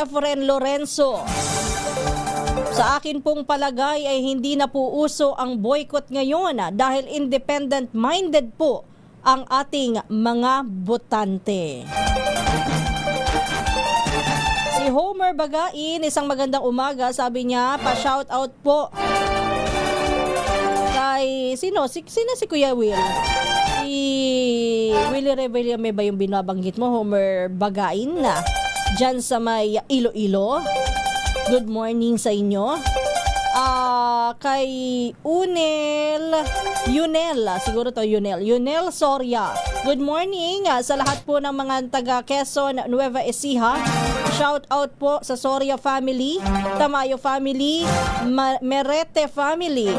Efren Lorenzo. Sa akin pong palagay ay hindi na po uso ang boycott ngayon dahil independent-minded po ang ating mga botante. Si Homer Bagain, isang magandang umaga, sabi niya, pa-shoutout po kay sino si Kuya Will? Si Willie Revillame ba yung binabanggit mo, Homer Bagain na dyan sa may Iloilo? Good morning sa inyo. Kay Yunel Soria. Good morning sa lahat po ng mga taga Quezon, Nueva Ecija. Shout out po sa Soria family, Tamayo family, Merete family.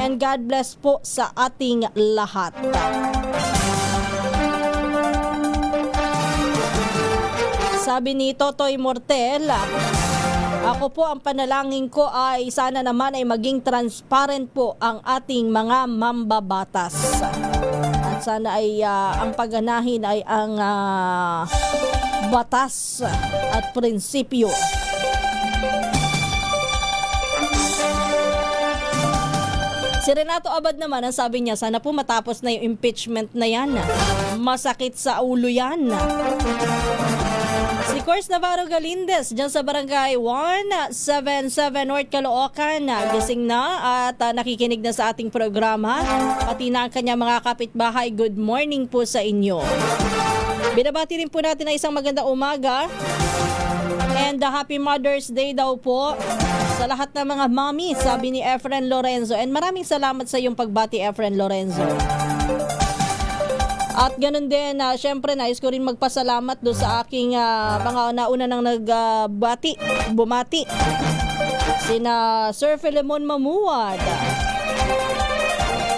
And God bless po sa ating lahat. Sabi ni Totoy Mortel, ako po ang panalangin ko ay sana naman ay maging transparent po ang ating mga mambabatas. At sana ay ang pagganahin ay ang batas at prinsipyo. Si Renato Abad naman, ang sabi niya, sana po matapos na yung impeachment na yan. Masakit sa ulo yan. Si Cors Navarro Galindez, dyan sa barangay 177 North Caloocan, gising na at nakikinig na sa ating programa. Pati na ang kanya mga kapitbahay, good morning po sa inyo. Binabati rin po natin na isang magandang umaga and Happy Mother's Day daw po sa lahat ng mga mommy, sabi ni Efren Lorenzo. And maraming salamat sa iyong pagbati, Efren Lorenzo. At ganun din, syempre nais ko rin magpasalamat do sa aking mga nauna nang bumati. Sina Sir Filemon Mamuad,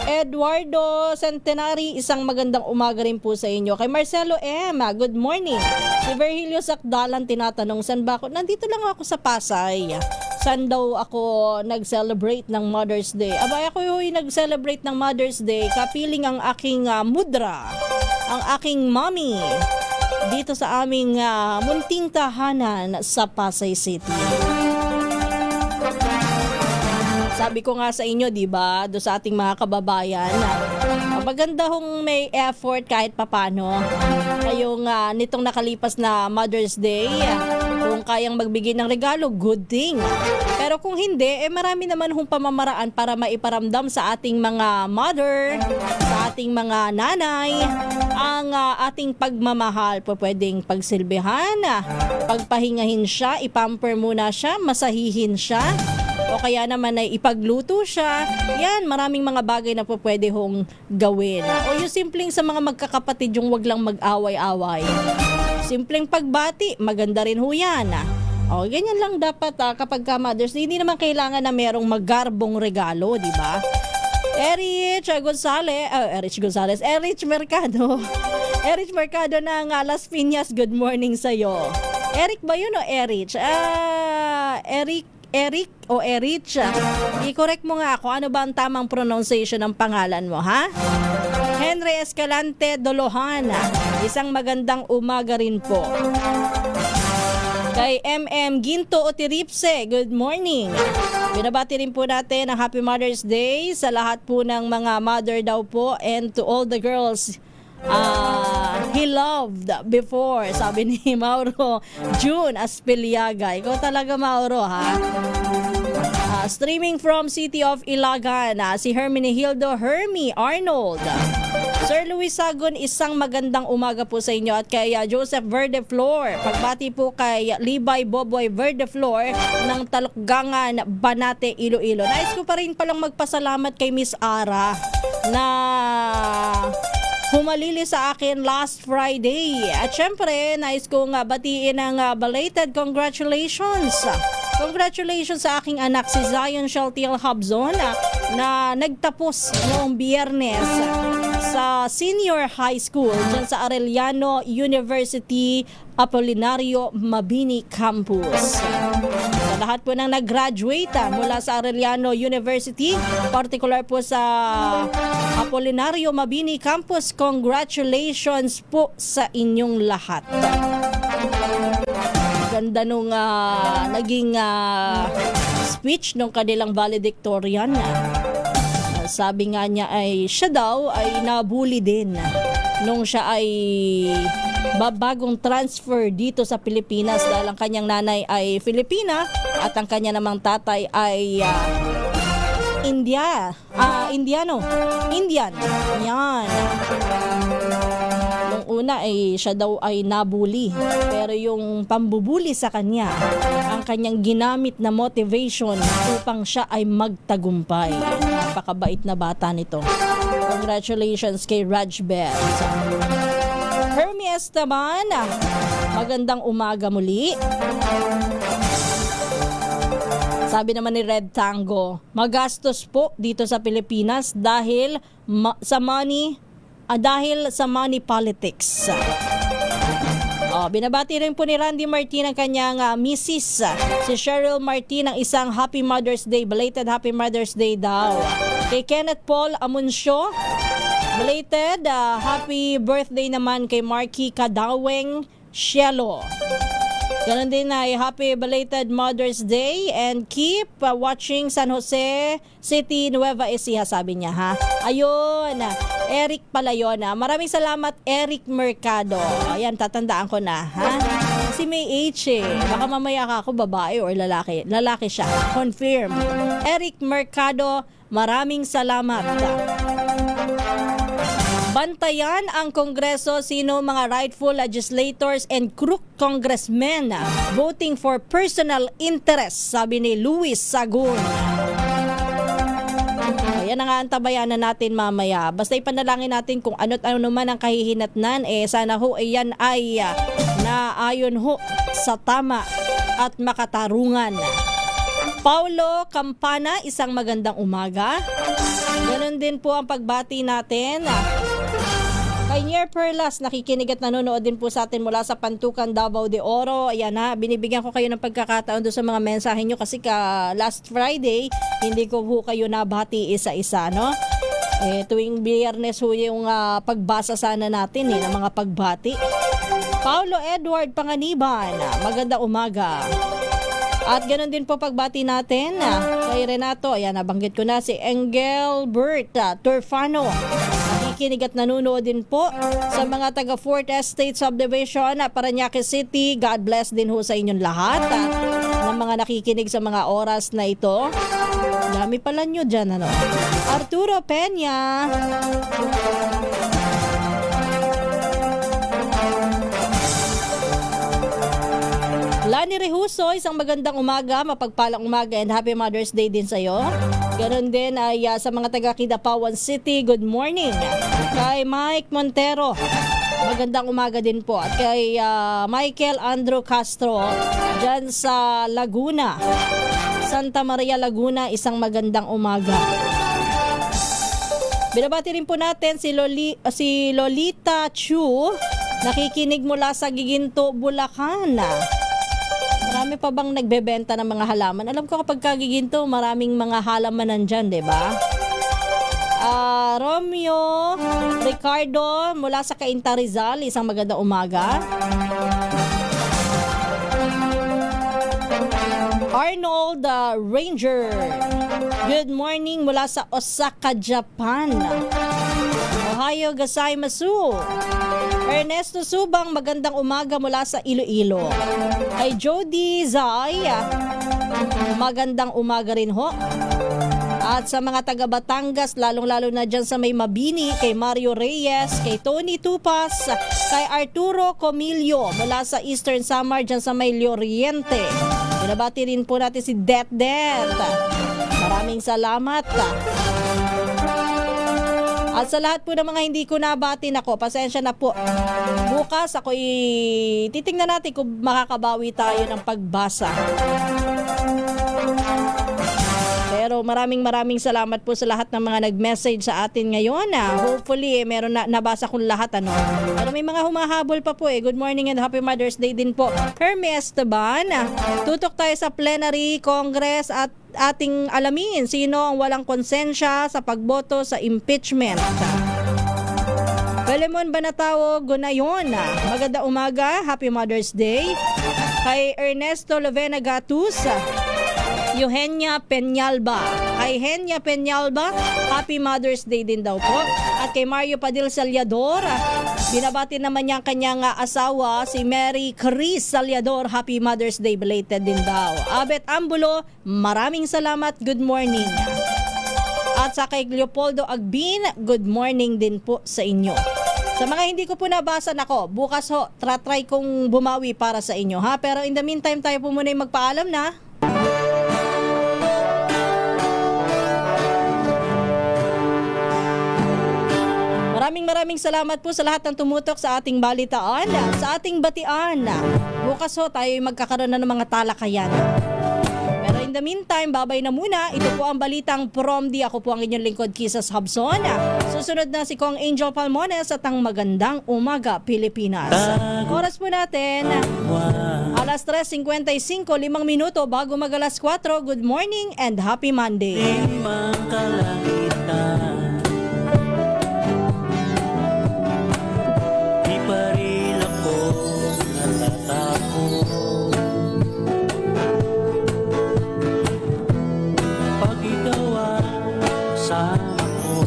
Eduardo Centenary, isang magandang umaga rin po sa inyo. Kay Marcelo M, good morning. Si Virgilio Sakdalan tinatanong, saan ba ako? Nandito lang ako sa Pasay. Saan daw ako nag-celebrate ng Mother's Day? Abay, ako yung nag-celebrate ng Mother's Day, kapiling ang aking mudra, ang aking mommy, dito sa aming munting tahanan sa Pasay City. Sabi ko nga sa inyo, di ba, do sa ating mga kababayan, maganda hong may effort kahit papano. Ngayong nitong nakalipas na Mother's Day, kung kayang magbigay ng regalo, good thing. Pero kung hindi, marami naman hong pamamaraan para maiparamdam sa ating mga mother, sa ating mga nanay, ang ating pagmamahal. Pwedeng pagsilbihan, pagpahingahin siya, ipamper muna siya, masahihin siya, o kaya naman ay ipagluto siya. Yan, maraming mga bagay na pwede hong gawin. O yung simpleng sa mga magkakapatid, yung wag lang mag-away-away. Simpleng pagbati, maganda rin ho yan. O, ganyan lang dapat kapag Mother's Day. Hindi naman kailangan na merong magarbong regalo, di ba? Erich Mercado ng Las Piñas, good morning sa'yo. Eric ba yun o Erich? Eric o Erich, i-correct mo nga ako, ano ba ang tamang pronunciation ng pangalan mo, ha? Henry Escalante Dolohan, isang magandang umaga rin po. Kay MM Ginto Otiripse, good morning. Binabati rin po natin ang Happy Mother's Day sa lahat po ng mga mother daw po, and to all the girls he loved before, sabi ni Mauro June Aspiliaga. Ikaw talaga, Mauro, ha? Streaming from City of Ilagan, si Hermenegildo Hermie Arnold. Sir Luis Sagon, isang magandang umaga po sa inyo. At kay Joseph Verdeflor, pagbati po kay Libay Boboy Verdeflor ng Talukgangan, Banate, Iloilo. Nais ko pa rin palang magpasalamat kay Miss Ara na humalili sa akin last Friday. At syempre, nais kong batiin ang belated congratulations. Congratulations sa aking anak, si Zion Shaltiel Habzon, na nagtapos noong Biyernes sa senior high school dyan sa Arellano University Apolinario Mabini Campus. Sa lahat po ng nag-graduate mula sa Arellano University, particular po sa Apolinario Mabini Campus, congratulations po sa inyong lahat. Ganda nung naging speech nung kanilang valedictorian. Sabi nga niya ay siya daw ay nabully din nung siya ay bagong transfer dito sa Pilipinas dahil ang kanyang nanay ay Filipina at ang kanya namang tatay ay Indian. Yan. Nung una ay siya daw ay nabully. Pero yung pambubuli sa kanya, ang kanyang ginamit na motivation upang siya ay magtagumpay. Napakabait na bata nito. Congratulations kay Raj Bells. Hermie Esteban, magandang umaga muli. Sabi naman ni Red Tango, magastos po dito sa Pilipinas dahil sa money politics. Binabati rin po ni Randy Martin ang kanyang misis, si Cheryl Martin, ng isang Happy Mother's Day, belated Happy Mother's Day daw. Kay Kenneth Paul Amuncio, belated happy birthday naman kay Marky Kadaweng Cielo. Ganon din ay happy belated Mother's Day and keep watching San Jose City, Nueva Ecija, sabi niya ha. Ayun, Eric pala yun. Maraming salamat Eric Mercado. Ayan, tatandaan ko na ha. Kasi may H Baka mamaya ako babae or lalaki. Lalaki siya. Confirm. Eric Mercado, maraming salamat. Bantayan ang Kongreso sino mga rightful legislators and crook congressmen voting for personal interest, sabi ni Luis Sagun. Ayan ang antabayanan natin mamaya. Basta ipanalangin natin kung ano't ano naman ang kahihinatnan, sana ho yan ay naayon ho sa tama at makatarungan. Paulo Campana, isang magandang umaga. Ganon din po ang pagbati natin kay Nier Perlas, nakikinig at nanonood din po sa atin mula sa Pantukan, Davao de Oro. Ayan ha, binibigyan ko kayo ng pagkakataon doon sa mga mensahe nyo kasi last Friday, hindi ko po kayo nabati isa-isa, no? Tuwing Biyernes ho yung pagbasa sana natin ng mga pagbati. Paulo Edward Panganiban, magandang umaga. At ganoon din po pagbati natin kay Renato, ayan, nabanggit ko na si Engelbert Turfano. Nakikinig at nanonood din po sa mga taga 4th Estate Subdivision, Parañaque City. God bless din ho sa inyong lahat ng mga nakikinig sa mga oras na ito. Dami pala nyo dyan, ano? Arturo Peña. Lani Rehuso, isang magandang umaga, mapagpalang umaga and happy Mother's Day din sa'yo. Ganon din ay sa mga taga Kidapawan City, good morning. Kay Mike Montero, magandang umaga din po. At kay Michael Andrew Castro, dyan sa Laguna, Santa Maria Laguna, isang magandang umaga. Binabati rin po natin si Lolita Chu, nakikinig mula sa Giginto, Bulacan. Marami pa bang nagbebenta ng mga halaman? Alam ko kapag kagiginto, maraming mga halaman nandyan, diba? Romeo Ricardo mula sa Cainta Rizal, isang magandang umaga. Arnold Ranger, good morning mula sa Osaka, Japan. Ohio gozaimasu. Ernesto Subang, magandang umaga mula sa Iloilo. Kay Jody Zay, magandang umaga rin ho. At sa mga taga Batangas, lalong-lalo na dyan sa may Mabini, kay Mario Reyes, kay Tony Tupas, kay Arturo Comilio mula sa Eastern Samar dyan sa may Oriente. Binabati rin po natin si Det. Maraming salamat. At sa lahat po ng mga hindi ko nabati, nako, pasensya na po. Bukas ako'y titingnan natin kung makakabawi tayo ng pagbasa. Pero maraming salamat po sa lahat ng mga nag-message sa atin ngayon. Hopefully, meron na nabasa kong lahat. Pero may mga humahabol pa po. Good morning and happy Mother's Day din po. Hermie Esteban, tutok tayo sa plenary Congress at ating alamin sino ang walang konsensya sa pagboto sa impeachment. Filemon Banatao Gonayon, maganda umaga, happy Mother's Day. Kay Ernesto Lovena Gatus, Eugenia Peñalba. Kay Henya Peñalba, Happy Mother's Day din daw po. At kay Mario Padil Salyador, binabati naman niya ang kanyang asawa, si Mary Chris Salyador. Happy Mother's Day belated din daw. Abet Ambulo, maraming salamat. Good morning. At sa kay Leopoldo Agbin, good morning din po sa inyo. Sa mga hindi ko po nabasa, nako, bukas ho, try kong bumawi para sa inyo, ha? Pero in the meantime, tayo po muna yung magpaalam na. Maraming salamat po sa lahat ng tumutok sa ating balitaan, sa ating batian. Bukas ho, tayo magkakaroon na ng mga talakayan. Pero in the meantime, babay na muna. Ito po ang balitang from the. Ako po ang inyong lingkod, Kisas Hobson. Susunod na si Kong Angel Palmones at ang Magandang Umaga, Pilipinas. Oras po natin, alas 3:55, 5 minuto bago mag alas 4. Good morning and happy Monday. Limang kalangitan, di pa rin ako natatakot. Pag ikaw ang kasama ko,